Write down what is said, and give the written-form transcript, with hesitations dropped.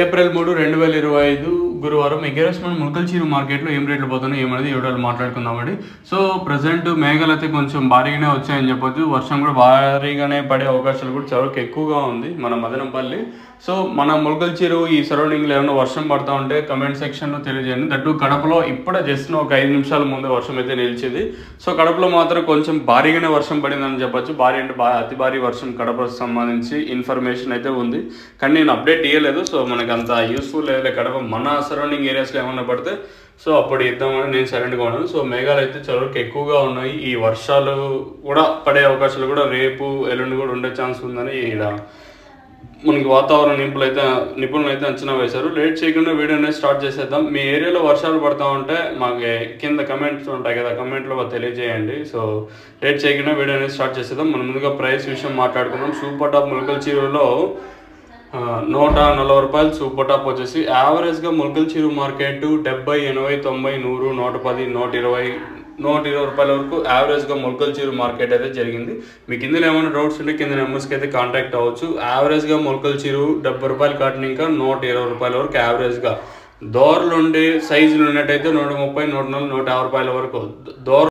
April 3, 2025 గురువారం ఎగరేసిన ములకల్చీరు మార్కెట్లో ఏం రేట్లు పోతున్నాయి ఏమనేది ఎవరు మాట్లాడుకుందామండి. సో ప్రజెంట్ మేఘాలు అయితే కొంచెం భారీగానే వచ్చాయని చెప్పొచ్చు. వర్షం కూడా భారీగానే పడే అవకాశాలు కూడా చాలా ఎక్కువగా ఉంది మన మదనపల్లి. సో మన ములకల్చీరు ఈ సరౌండింగ్లో ఏమైనా వర్షం పడతా ఉంటే కమెంట్ సెక్షన్లో తెలియజేయండి. దట్టు కడపలో ఇప్పుడే జస్ట్ ఒక 5 నిమిషాల ముందు వర్షం అయితే నిలిచింది. సో కడపలో మాత్రం కొంచెం భారీగానే వర్షం పడిందని చెప్పొచ్చు. భారీ అంటే అతి భారీ వర్షం కడపకు సంబంధించి ఇన్ఫర్మేషన్ అయితే ఉంది, కానీ నేను అప్డేట్ ఇవ్వలేదు. సో మనకు అంత యూస్ఫుల్ లేదు కడప. మన సరౌండింగ్ ఏరియాస్లో ఏమన్నా పడితే సో అప్పుడు ఇద్దామని నేను సైలెంట్గా ఉన్నాను. సో మేఘాలు అయితే చాలా ఎక్కువగా ఉన్నాయి. ఈ వర్షాలు కూడా పడే అవకాశాలు కూడా రేపు ఎల్లుండి కూడా ఉండే ఛాన్స్ ఉందని ఇక్కడ మనకి వాతావరణ నిపుణులు అయితే అంచనా వేశారు. లేట్ చేయకుండా వీడియో అనేది స్టార్ట్ చేసేద్దాం. మీ ఏరియాలో వర్షాలు పడతా ఉంటే మాకు కింద కమెంట్స్ ఉంటాయి కదా, కమెంట్లో తెలియజేయండి. సో లేట్ చేయకుండా వీడియో అనేది స్టార్ట్ చేసేద్దాం. మనం ముందుగా ప్రైస్ విషయం మాట్లాడుకుందాం. సూపర్ టాప్ ములకల్చీరులో 140 రూపాయలు సూపర్ టాప్ వచ్చేసి. యావరేజ్గా ములకల్చీరు మార్కెట్ 70, 80, 90, 100, 110, 120, 120 రూపాయల వరకు యావరేజ్గా ములకల్చీరు మార్కెట్ అయితే జరిగింది. మీకు కింద ఏమైనా డౌట్స్ ఉంటే కింద నెంబర్స్కి అయితే కాంటాక్ట్ అవ్వచ్చు. యావరేజ్గా ములకల్చీరు 70 రూపాయలు కాటన్ ఇంకా 120 రూపాయల వరకు యావరేజ్గా. దోరలు ఉండే సైజులు ఉన్నట్టయితే 130, 140, 150 రూపాయల వరకు దోర